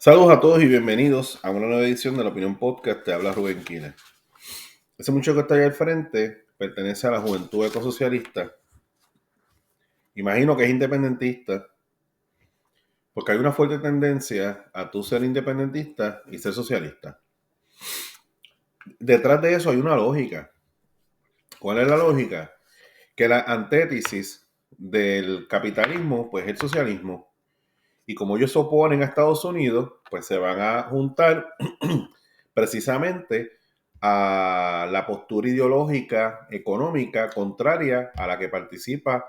Saludos a todos y bienvenidos a una nueva edición de la Opinión Podcast. Te habla Rubén Quina. Ese muchacho que está ahí al frente pertenece a la Juventud Ecosocialista. Imagino que es independentista, porque hay una fuerte tendencia a tú ser independentista y ser socialista. Detrás de eso hay una lógica. ¿Cuál es la lógica? Que la antítesis del capitalismo, pues es el socialismo. Y como ellos se oponen a Estados Unidos, pues se van a juntar precisamente a la postura ideológica económica contraria a la que participa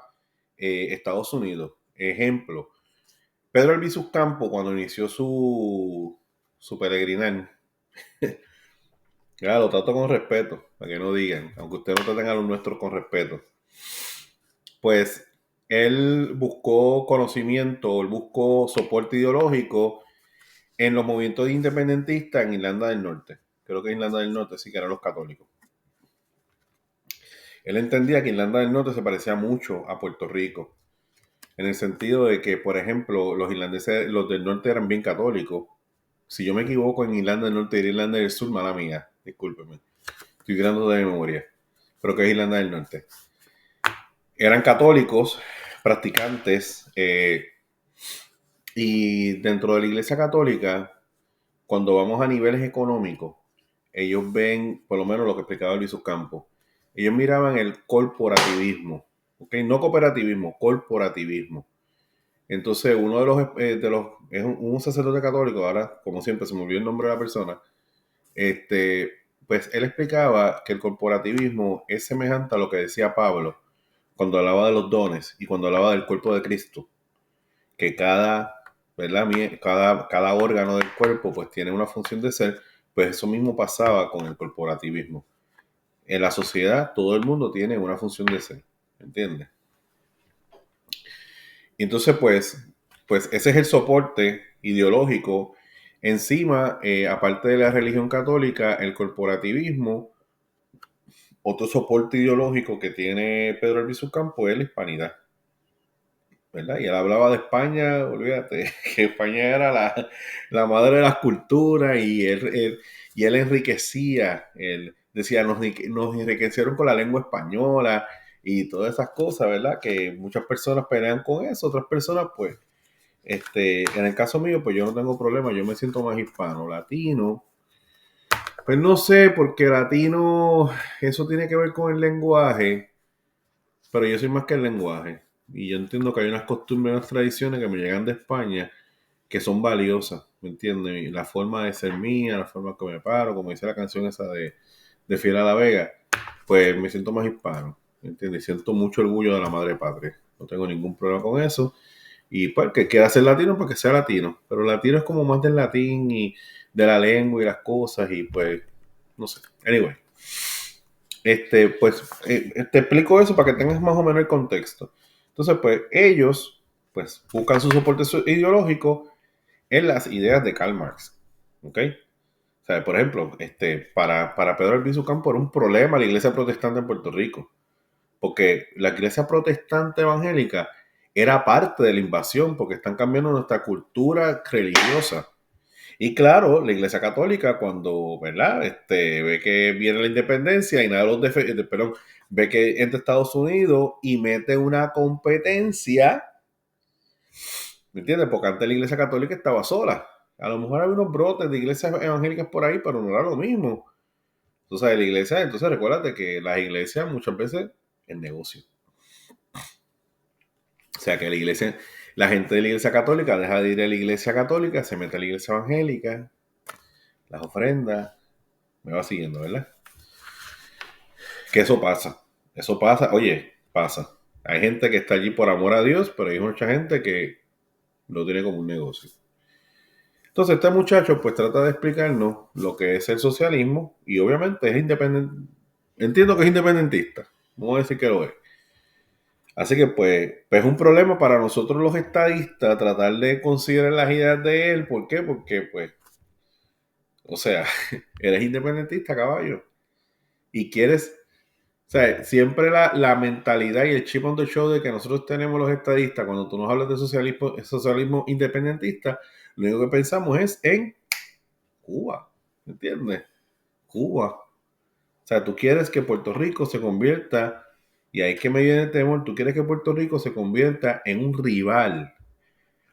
Estados Unidos. Ejemplo, Pedro Albizu Campos, cuando inició su peregrinar, ya lo trato con respeto, para que no digan, aunque ustedes no traten a los nuestros con respeto, pues él buscó conocimiento, él buscó soporte ideológico en los movimientos independentistas en Irlanda del Norte. Creo que Irlanda del Norte sí que eran los católicos. Él entendía que Irlanda del Norte se parecía mucho a Puerto Rico, en el sentido de que, por ejemplo, los irlandeses, los del norte eran bien católicos. Si yo me equivoco en Irlanda del Norte y Irlanda del Sur, mala mía, discúlpeme. Estoy tirando de mi memoria, pero que es Irlanda del Norte. Eran católicos, practicantes, y dentro de la Iglesia Católica, cuando vamos a niveles económicos, ellos ven, por lo menos lo que explicaba Luis Campos, ellos miraban el corporativismo, ¿ok? No cooperativismo, corporativismo. Entonces, uno es un sacerdote católico, ahora, como siempre, se me olvidó el nombre de la persona, pues él explicaba que el corporativismo es semejante a lo que decía Pablo cuando hablaba de los dones y cuando hablaba del cuerpo de Cristo, que ¿verdad? Cada órgano del cuerpo pues tiene una función de ser, pues eso mismo pasaba con el corporativismo. En la sociedad todo el mundo tiene una función de ser, ¿entiendes? Y entonces pues ese es el soporte ideológico. Encima, aparte de la religión católica, el corporativismo, otro soporte ideológico que tiene Pedro Albizu Campos es la hispanidad, ¿verdad? Y él hablaba de España, olvídate, que España era la madre de las culturas y él enriquecía, él decía, nos enriquecieron con la lengua española y todas esas cosas, ¿verdad? Que muchas personas pelean con eso, otras personas pues, en el caso mío pues yo no tengo problema, yo me siento más hispano, latino. Pues no sé, porque latino, eso tiene que ver con el lenguaje, pero yo soy más que el lenguaje. Y yo entiendo que hay unas costumbres, unas tradiciones que me llegan de España que son valiosas, ¿me entiendes? Y la forma de ser mía, la forma que me paro, como dice la canción esa de Fiel a la Vega, pues me siento más hispano, ¿me entiendes? Y siento mucho orgullo de la madre patria. No tengo ningún problema con eso. Y pues que quiera ser latino, pues que sea latino. Pero latino es como más del latín y de la lengua y las cosas y pues, no sé. Anyway. Pues te explico eso para que tengas más o menos el contexto. Entonces, pues ellos pues buscan su soporte ideológico en las ideas de Karl Marx. ¿Ok? O sea, por ejemplo, para Pedro Albizu Campos era un problema la iglesia protestante en Puerto Rico, porque la iglesia protestante evangélica era parte de la invasión, porque están cambiando nuestra cultura religiosa. Y claro, la Iglesia Católica cuando, ¿verdad? Ve que viene la independencia y nada los perdón, ve que entra Estados Unidos y mete una competencia, ¿me entiendes? Porque antes la Iglesia Católica estaba sola. A lo mejor había unos brotes de iglesias evangélicas por ahí, pero no era lo mismo. Entonces, la iglesia, entonces recuérdate que las iglesias muchas veces es negocio. O sea que la gente de la iglesia católica deja de ir a la iglesia católica, se mete a la iglesia evangélica, las ofrendas, me va siguiendo, ¿verdad? Que eso pasa, oye, pasa. Hay gente que está allí por amor a Dios, pero hay mucha gente que lo tiene como un negocio. Entonces este muchacho pues trata de explicarnos lo que es el socialismo y obviamente es independiente, entiendo que es independentista, vamos a decir que lo es. Así que pues es un problema para nosotros los estadistas tratar de considerar las ideas de él. ¿Por qué? Porque pues, o sea, eres independentista, caballo, y quieres. O sea, siempre la mentalidad y el chip on the shoulder que nosotros tenemos los estadistas cuando tú nos hablas de socialismo independentista, lo único que pensamos es en Cuba, ¿entiendes? Cuba. O sea, tú quieres que Puerto Rico se convierta, y ahí es que me viene el temor, tú quieres que Puerto Rico se convierta en un rival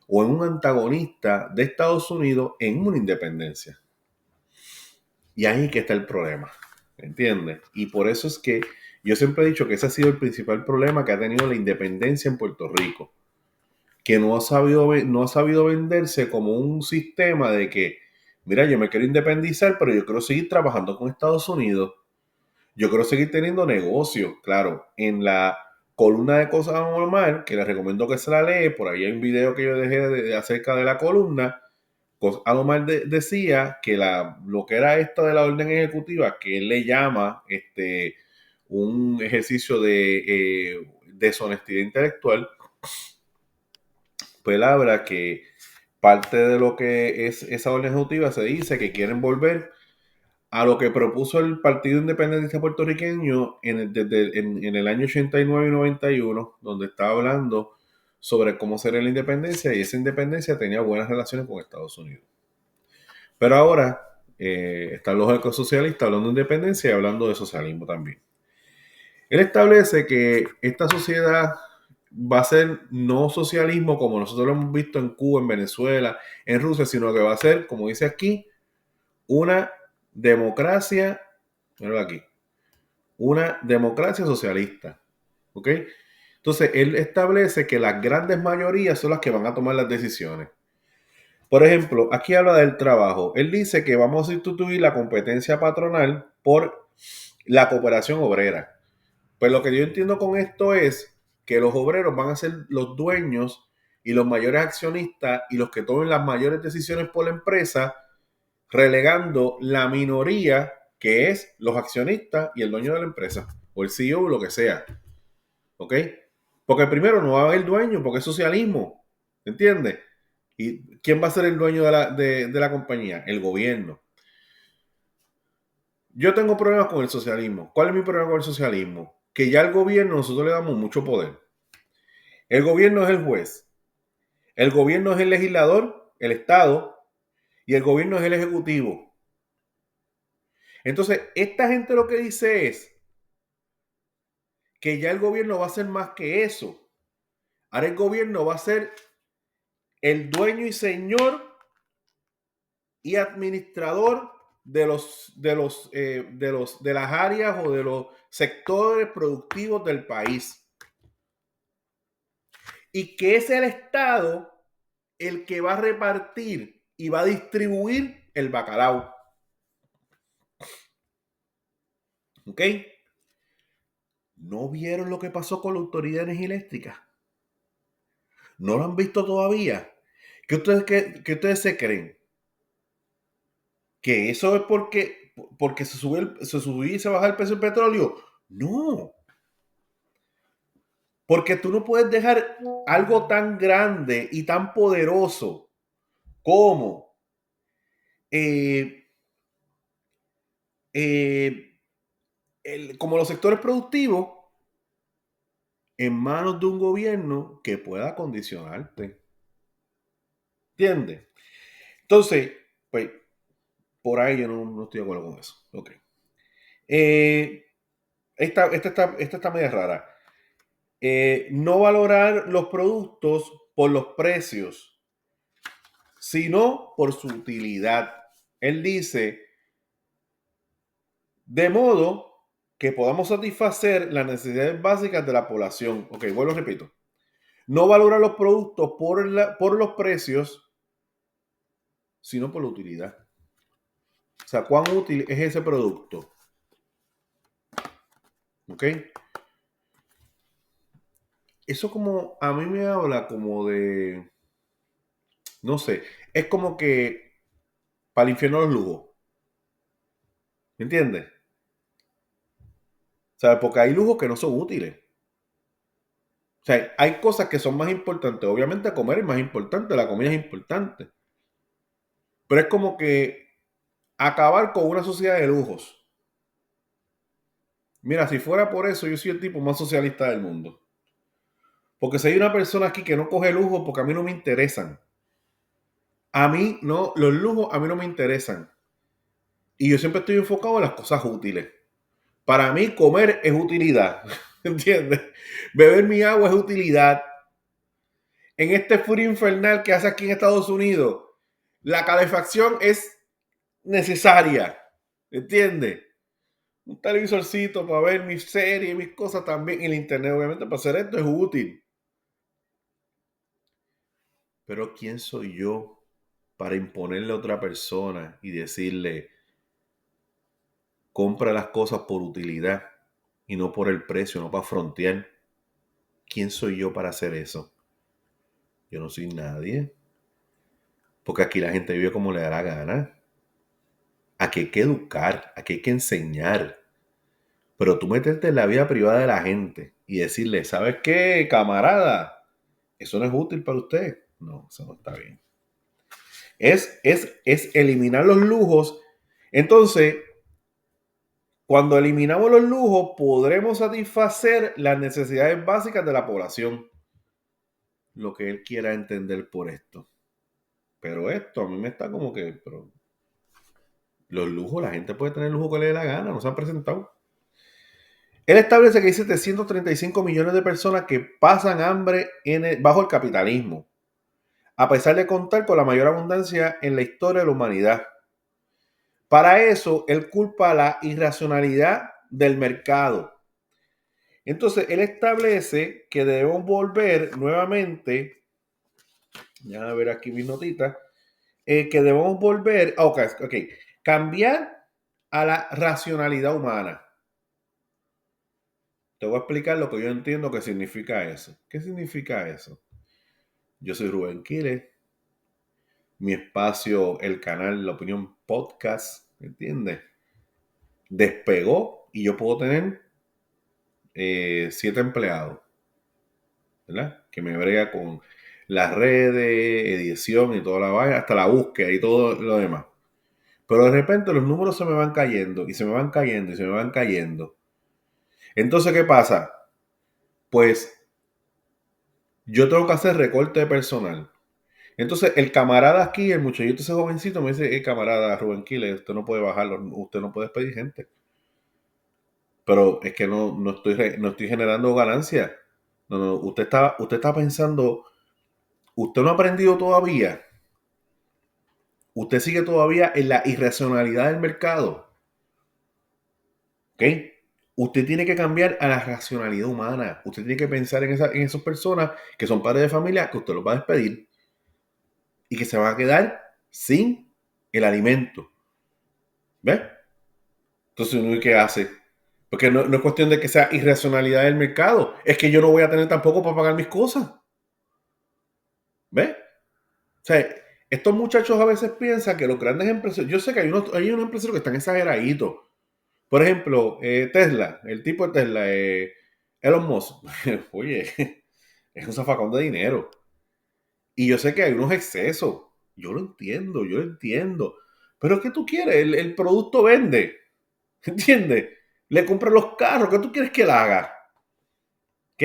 o en un antagonista de Estados Unidos en una independencia. Y ahí que está el problema, ¿entiendes? Y por eso es que yo siempre he dicho que ese ha sido el principal problema que ha tenido la independencia en Puerto Rico, que no ha sabido venderse como un sistema de que, mira, yo me quiero independizar, pero yo quiero seguir trabajando con Estados Unidos. Yo quiero seguir teniendo negocios, claro. En la columna de cosas normal, que les recomiendo que se la lee, por ahí hay un video que yo dejé acerca de la columna. Alomar decía que lo que era esta de la orden ejecutiva, que él le llama un ejercicio de deshonestidad intelectual, pues él habla que parte de lo que es esa orden ejecutiva se dice que quieren volver a lo que propuso el Partido Independentista Puertorriqueño en el año 89 y 91, donde estaba hablando sobre cómo sería la independencia, y esa independencia tenía buenas relaciones con Estados Unidos. Pero ahora están los ecosocialistas hablando de independencia y hablando de socialismo también. Él establece que esta sociedad va a ser no socialismo como nosotros lo hemos visto en Cuba, en Venezuela, en Rusia, sino que va a ser, como dice aquí, una democracia, míralo aquí, una democracia socialista. ¿Ok? Entonces, él establece que las grandes mayorías son las que van a tomar las decisiones. Por ejemplo, aquí habla del trabajo. Él dice que vamos a sustituir la competencia patronal por la cooperación obrera. Pues lo que yo entiendo con esto es que los obreros van a ser los dueños y los mayores accionistas y los que tomen las mayores decisiones por la empresa, relegando la minoría que es los accionistas y el dueño de la empresa, o el CEO o lo que sea. ¿Ok? Porque primero no va a haber dueño, porque es socialismo. ¿Entiendes? ¿Y quién va a ser el dueño de la compañía? El gobierno. Yo tengo problemas con el socialismo. ¿Cuál es mi problema con el socialismo? Que ya al gobierno nosotros le damos mucho poder. El gobierno es el juez. El gobierno es el legislador, el Estado, y el gobierno es el ejecutivo. Entonces, esta gente lo que dice es que ya el gobierno va a ser más que eso. Ahora el gobierno va a ser el dueño y señor y administrador de las áreas o de los sectores productivos del país. Y que es el Estado el que va a repartir y va a distribuir el bacalao. ¿Ok? ¿No vieron lo que pasó con la Autoridad de Energía Eléctrica? ¿No lo han visto todavía? ¿Qué ustedes se creen? ¿Que eso es porque se subió y se baja el precio del petróleo? No. Porque tú no puedes dejar algo tan grande y tan poderoso como, eh, eh, como los sectores productivos en manos de un gobierno que pueda condicionarte. ¿Entiendes? Entonces, pues, por ahí yo no estoy de acuerdo con eso. Ok. Esta está media rara. No valorar los productos por los precios, sino por su utilidad. Él dice, de modo que podamos satisfacer las necesidades básicas de la población. Ok, vuelvo, repito. No valorar los productos por los precios, sino por la utilidad. O sea, ¿cuán útil es ese producto? ¿Ok? Eso como, a mí me habla como de, no sé, es como que para el infierno los lujos. ¿Me entiendes? O sea, porque hay lujos que no son útiles. O sea, hay cosas que son más importantes. Obviamente comer es más importante, la comida es importante. Pero es como que acabar con una sociedad de lujos. Mira, si fuera por eso, yo soy el tipo más socialista del mundo. Porque si hay una persona aquí que no coge lujo porque a mí no me interesan, A mí no, los lujos a mí no me interesan. Y yo siempre estoy enfocado en las cosas útiles. Para mí comer es utilidad, ¿entiendes? Beber mi agua es utilidad. En este frío infernal que hace aquí en Estados Unidos, la calefacción es necesaria, ¿entiendes? Un televisorcito para ver mis series, mis cosas también. El internet, obviamente, para hacer esto es útil. Pero ¿quién soy yo para imponerle a otra persona y decirle, compra las cosas por utilidad y no por el precio, no para frontear? ¿Quién soy yo para hacer eso? Yo no soy nadie. Porque aquí la gente vive como le da la gana. Aquí hay que educar, aquí hay que enseñar. Pero tú meterte en la vida privada de la gente y decirle, ¿sabes qué, camarada? Eso no es útil para usted. No, eso no está bien. Es eliminar los lujos. Entonces, cuando eliminamos los lujos, podremos satisfacer las necesidades básicas de la población. Lo que él quiera entender por esto. Pero esto a mí me está como que, pero los lujos, la gente puede tener el lujo que le dé la gana, no se han presentado. Él establece que hay 735 millones de personas que pasan hambre bajo el capitalismo, a pesar de contar con la mayor abundancia en la historia de la humanidad. Para eso, él culpa la irracionalidad del mercado. Entonces, él establece que debemos volver nuevamente, ya a ver aquí mis notitas, que debemos volver, cambiar a la racionalidad humana. Te voy a explicar lo que yo entiendo que significa eso. ¿Qué significa eso? Yo soy Rubén Quiles, mi espacio, el canal La Opinión Podcast, ¿entiendes? Despegó y yo puedo tener 7 empleados, ¿verdad? Que me brega con las redes, edición y toda la vaina, hasta la búsqueda y todo lo demás. Pero de repente los números se me van cayendo y se me van cayendo y se me van cayendo. Entonces, ¿qué pasa? Pues yo tengo que hacer recorte de personal. Entonces, el camarada aquí, el muchachito, ese jovencito, me dice, camarada Rubén Quiles, usted no puede bajarlo, usted no puede despedir gente. Pero es que no estoy generando ganancia. No, usted está pensando, usted no ha aprendido todavía. Usted sigue todavía en la irracionalidad del mercado. ¿Ok? Usted tiene que cambiar a la racionalidad humana. Usted tiene que pensar en esas personas que son padres de familia que usted los va a despedir y que se van a quedar sin el alimento. ¿Ves? Entonces, ¿qué hace? Porque no es cuestión de que sea irracionalidad del mercado. Es que yo no voy a tener tampoco para pagar mis cosas. ¿Ves? O sea, estos muchachos a veces piensan que los grandes empresarios... Yo sé que hay unos empresarios que están exageraditos. Por ejemplo, Tesla, el tipo de Tesla, Elon Musk. Oye, es un zafacón de dinero. Y yo sé que hay unos excesos. Yo lo entiendo. Pero ¿qué tú quieres? El producto vende. ¿Entiendes? Le compra los carros. ¿Qué tú quieres que él haga? ¿Ok?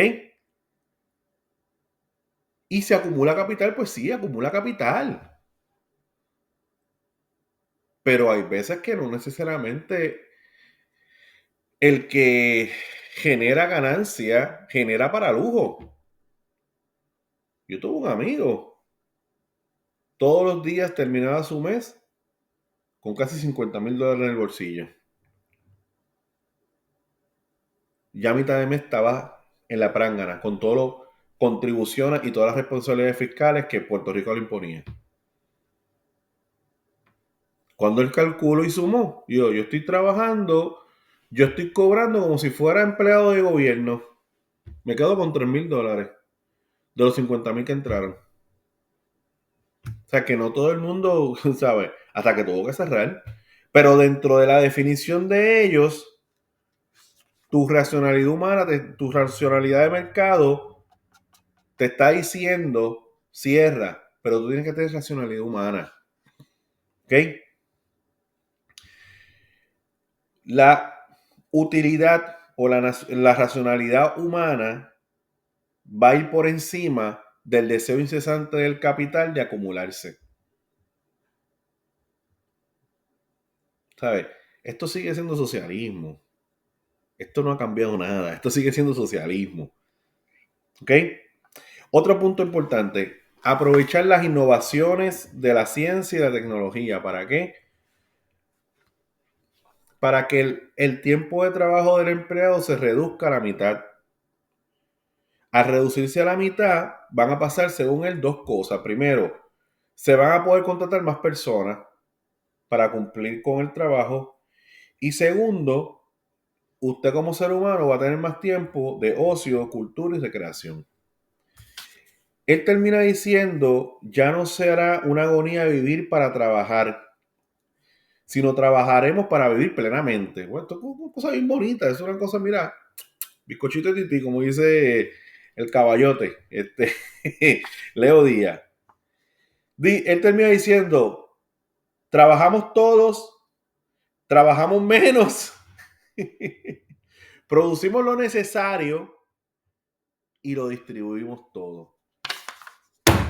Y se acumula capital, pues sí, acumula capital. Pero hay veces que no necesariamente el que genera ganancia genera para lujo. Yo tuve un amigo, todos los días terminaba su mes con casi $50,000 en el bolsillo. Ya a mitad de mes estaba en la prángana con todas las contribuciones y todas las responsabilidades fiscales que Puerto Rico le imponía. Cuando él calculó y sumó, yo estoy trabajando, yo estoy cobrando como si fuera empleado de gobierno. Me quedo con $3,000 de los 50,000 que entraron. O sea que no todo el mundo, ¿sabe? Hasta que tuvo que cerrar. Pero dentro de la definición de ellos, tu racionalidad humana, tu racionalidad de mercado, te está diciendo cierra, pero tú tienes que tener racionalidad humana. ¿Ok? La utilidad o la racionalidad humana va a ir por encima del deseo incesante del capital de acumularse. ¿sabes? Esto sigue siendo socialismo. Esto no ha cambiado nada. Esto sigue siendo socialismo. ¿Ok? Otro punto importante. Aprovechar las innovaciones de la ciencia y la tecnología. ¿Para qué? Para que el tiempo de trabajo del empleado se reduzca a la mitad. Al reducirse a la mitad, van a pasar, según él, dos cosas. Primero, se van a poder contratar más personas para cumplir con el trabajo. Y segundo, usted como ser humano va a tener más tiempo de ocio, cultura y recreación. Él termina diciendo, ya no será una agonía vivir para trabajar, sino trabajaremos para vivir plenamente. Bueno, esto es una cosa bien bonita, es una cosa, mira, bizcochito de tití, como dice el caballote, Leo Díaz. Él termina diciendo, trabajamos todos, trabajamos menos, producimos lo necesario y lo distribuimos todo.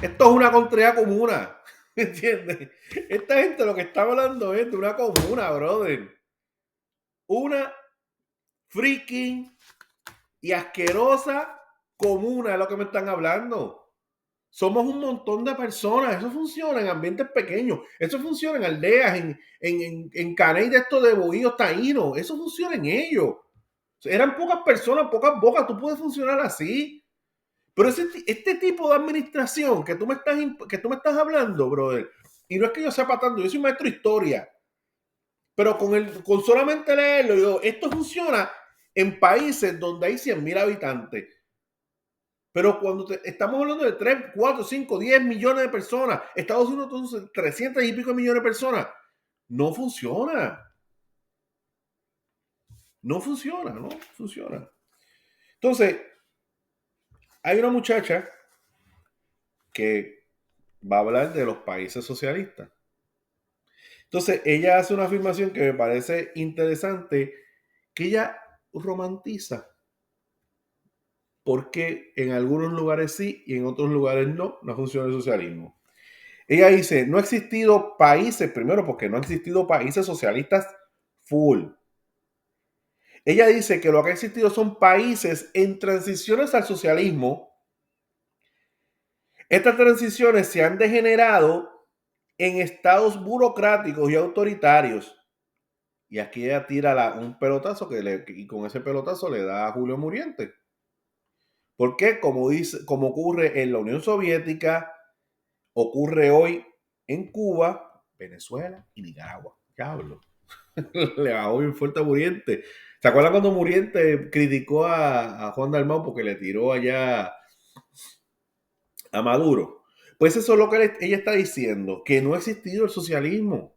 Esto es una contraria comuna, ¿me entiendes? Esta gente lo que está hablando es de una comuna, brother. Una freaking y asquerosa comuna es lo que me están hablando. Somos un montón de personas. Eso funciona en ambientes pequeños. Eso funciona en aldeas, en caney de estos de bohíos taínos. Eso funciona en ellos. Eran pocas personas, pocas bocas. Tú puedes funcionar así. Pero este tipo de administración que tú me estás hablando, brother, y no es que yo sepa tanto, yo soy maestro de historia, pero con solamente leerlo, yo, esto funciona en países donde hay 100,000 habitantes. Pero cuando estamos hablando de 3, 4, 5, 10 millones de personas, Estados Unidos entonces 300 y pico millones de personas, no funciona. No funciona, no funciona. Entonces, hay una muchacha que va a hablar de los países socialistas. Entonces, ella hace una afirmación que me parece interesante, que ella romantiza, porque en algunos lugares sí y en otros lugares no funciona el socialismo. Ella dice, no ha existido países, primero porque no ha existido países socialistas full. Ella dice que lo que ha existido son países en transiciones al socialismo. Estas transiciones se han degenerado en estados burocráticos y autoritarios. Y aquí ella tira un pelotazo y con ese pelotazo le da a Julio Muriente. Porque como ocurre en la Unión Soviética, ocurre hoy en Cuba, Venezuela y Nicaragua. Diablo. Le bajó bien fuerte a Muriente. ¿Se acuerdan cuando Muriente criticó a Juan Dalmau porque le tiró allá a Maduro? Pues eso es lo que ella está diciendo, que no ha existido el socialismo.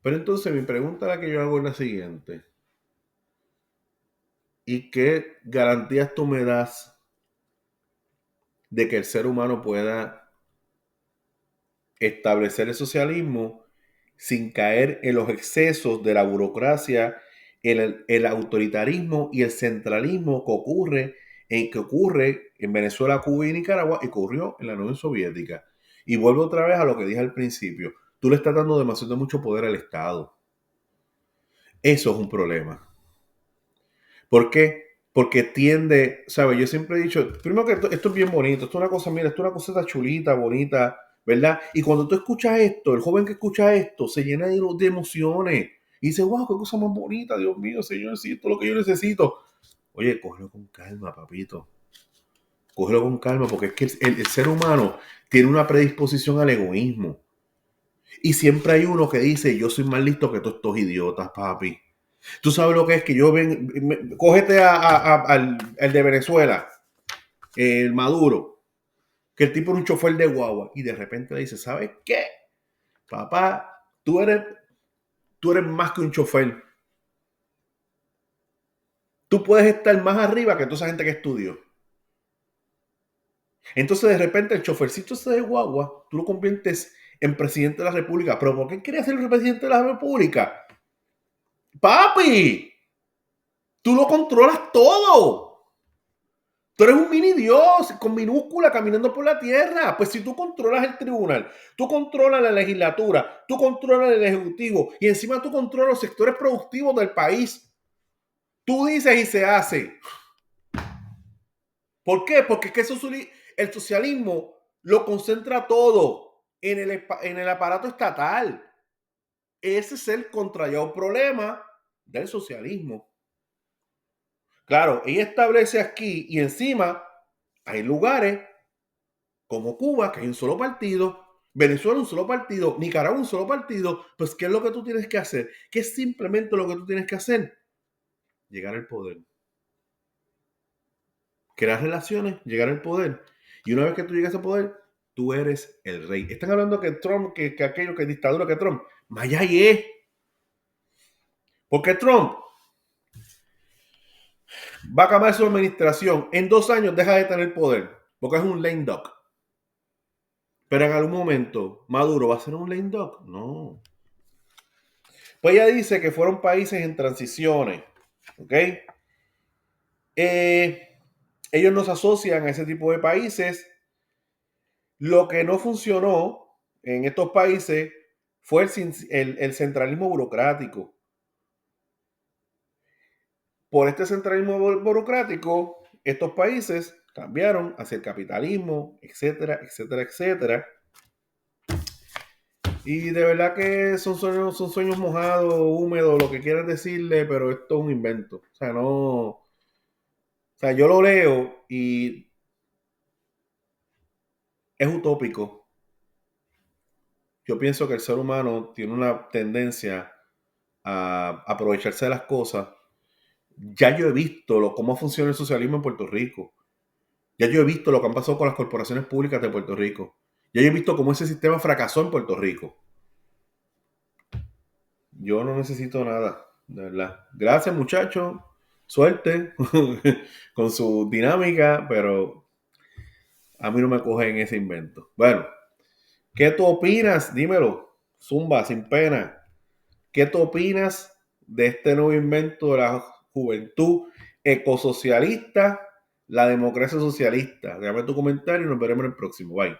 Pero entonces mi pregunta la que yo hago es la siguiente. ¿Y qué garantías tú me das de que el ser humano pueda establecer el socialismo sin caer en los excesos de la burocracia, el autoritarismo y el centralismo que ocurre en Venezuela, Cuba y Nicaragua y ocurrió en la Unión Soviética? Y vuelvo otra vez a lo que dije al principio. Tú le estás dando demasiado mucho poder al Estado. Eso es un problema. ¿Por qué? Porque tiende, ¿sabes? Yo siempre he dicho, primero que esto es bien bonito, esto es una cosa, mira, esto es una cosa chulita, bonita, ¿verdad? Y cuando tú escuchas esto, el joven que escucha esto se llena de emociones y dice, wow, qué cosa más bonita, Dios mío, Señor, sí, esto es lo que yo necesito. Oye, cógelo con calma, papito. Cógelo con calma, porque es que el ser humano tiene una predisposición al egoísmo. Y siempre hay uno que dice, yo soy más listo que todos estos idiotas, papi. Tú sabes lo que es que cógete al de Venezuela, el Maduro, que el tipo era un chofer de guagua y de repente le dice, ¿sabes qué? Papá, tú eres más que un chofer. Tú puedes estar más arriba que toda esa gente que estudió. Entonces de repente el chofercito ese de guagua, tú lo conviertes en presidente de la República. ¿Pero por qué quería ser el presidente de la República? Papi, tú lo controlas todo. Tú eres un mini Dios con minúscula caminando por la tierra. Pues si tú controlas el tribunal, tú controlas la legislatura, tú controlas el ejecutivo y encima tú controlas los sectores productivos del país, tú dices y se hace. ¿Por qué? Porque es que el socialismo lo concentra todo en el aparato estatal. Ese es el contrallado problema del socialismo. Claro, ella establece aquí y encima hay lugares como Cuba, que hay un solo partido, Venezuela un solo partido, Nicaragua un solo partido, pues ¿qué es lo que tú tienes que hacer? ¿Qué es simplemente lo que tú tienes que hacer? Llegar al poder. Crear relaciones, llegar al poder. Y una vez que tú llegas al poder, tú eres el rey. Están hablando que Trump, que aquello, que dictadura, que Trump. Mayay es. Porque Trump va a acabar su administración. En 2 años deja de tener poder. Porque es un lame duck. Pero en algún momento, Maduro va a ser un lame duck. No. Pues ella dice que fueron países en transiciones. ¿Ok? Ellos no se asocian a ese tipo de países. Lo que no funcionó en estos países fue el centralismo burocrático. Por este centralismo burocrático, estos países cambiaron hacia el capitalismo, etcétera, etcétera, etcétera. Y de verdad que son sueños mojados, húmedos, lo que quieras decirle, pero esto es un invento. O sea, no. O sea, yo lo leo y es utópico. Yo pienso que el ser humano tiene una tendencia a aprovecharse de las cosas. Ya yo he visto cómo funciona el socialismo en Puerto Rico. Ya yo he visto lo que han pasado con las corporaciones públicas de Puerto Rico. Ya yo he visto cómo ese sistema fracasó en Puerto Rico. Yo no necesito nada, de verdad. Gracias, muchachos. Suerte con su dinámica, pero a mí no me cogen ese invento. Bueno, ¿qué tú opinas? Dímelo. Zumba, sin pena. ¿Qué tú opinas de este nuevo invento de la juventud ecosocialista, la democracia socialista? Déjame tu comentario y nos veremos en el próximo. Bye.